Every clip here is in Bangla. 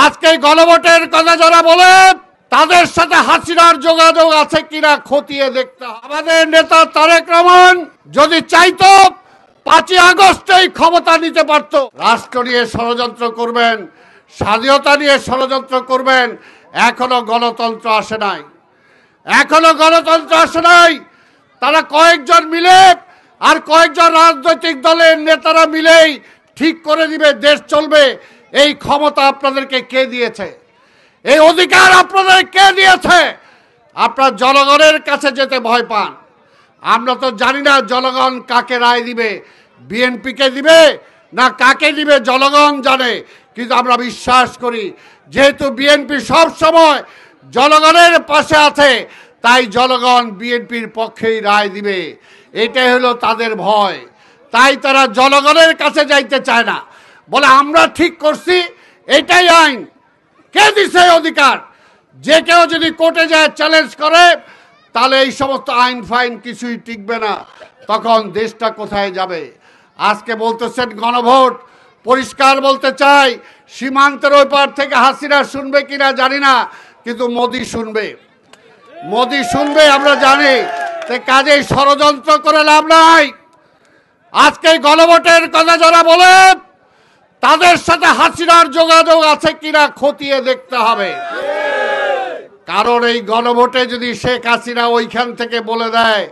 আজকে গণভোটের কথা যারা বলে তাদের সাথে হাসিনার যোগাযোগ আছে কিনা খতিয়ে দেখতে হবে। আমাদের নেতা তারেক রহমান যদি চাইতো 5ই আগস্টেই ক্ষমতা নিতে পারত। রাষ্ট্র নিয়ে ষড়যন্ত্র করবেন, স্বাধীনতা নিয়ে ষড়যন্ত্র করবেন। এখনো গণতন্ত্র আসে নাই, এখনো গণতন্ত্র আসে নাই। তারা কয়েকজন মিলে আর কয়েকজন রাজনৈতিক দলের নেতারা মিলেই ঠিক করে দিবে দেশ চলবে। এই ক্ষমতা আপনাদেরকে কে দিয়েছে? এই অধিকার আপনাদের কে দিয়েছে? আপনারা জনগণের কাছে যেতে ভয় পান। আমরা তো জানি না জনগণ কাকে রায় দিবে, বিএনপিকে দিবে না কাকে দিবে, জনগণ জানে। কিন্তু আমরা বিশ্বাস করি যেহেতু বিএনপি সব সময় জনগণের পাশে আছে, তাই জনগণ বিএনপির পক্ষেই রায় দিবে। এটাই হলো তাদের ভয়। তাই তারা জনগণের কাছে যাইতে চায় না, বলে আমরা ঠিক করছি, এটাই আইন। কে দিছে অধিকার? যে কেউ যদি কোর্টে যায় চ্যালেঞ্জ করে, তাহলে এই সমস্ত আইন ফাইন কিছুই টিকবে না। তখন দেশটা কোথায় যাবে? আজকে বলতেছেন গণভোট, পরিষ্কার বলতে চাই, সীমান্তের ওই পার থেকে হাসিনা শুনবে কিনা জানি না, কিন্তু মোদি শুনবে। মোদি শুনবে আমরা জানি। কাজেই ষড়যন্ত্র করে লাভ নাই। আজকে গণভোটের কথা যারা বলে তাদের সাথে হাসিনার যোগাযোগ আছে কিনা খতিয়ে দেখতে হবে। কারণ এই গণভোটে যদি শেখ হাসিনা ওইখান থেকে বলে দেয়,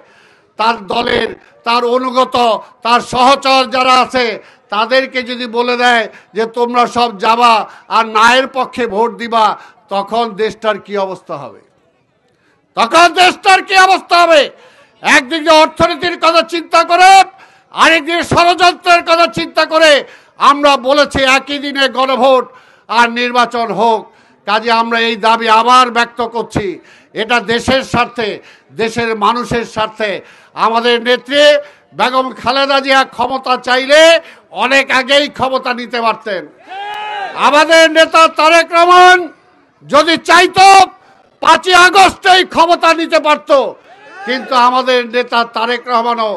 তার দলের, তার অনুগত, তার সহচর যারা আছে তাদেরকে যদি বলে দেয় যে তোমরা সব যাবা আর নায়ের পক্ষে ভোট দিবা, তখন দেশটার কি অবস্থা হবে? তখন দেশটার কি অবস্থা হবে? একদিকে অর্থনীতির কথা চিন্তা করে, আরেকদিকে ষড়যন্ত্রের কথা চিন্তা করে আমরা বলেছি একই দিনে গণভোট আর নির্বাচন হোক। কাজে আমরা এই দাবি আবার ব্যক্ত করছি। এটা দেশের স্বার্থে, দেশের মানুষের স্বার্থে। আমাদের নেত্রী বেগম খালেদা জিয়া ক্ষমতা চাইলে অনেক আগেই ক্ষমতা নিতে পারতেন। আমাদের নেতা তারেক রহমান যদি চাইতো 5ই আগস্টেই ক্ষমতা নিতে পারত। কিন্তু আমাদের নেতা তারেক রহমানও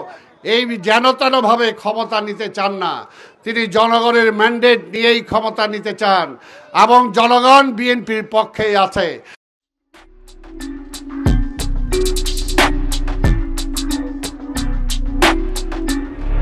এই যেন তেনভাবে ক্ষমতা নিতে চান না। তিনি জনগণের ম্যান্ডেট নিয়েই ক্ষমতা নিতে চান এবং জনগণ বিএনপির পক্ষেই আছে।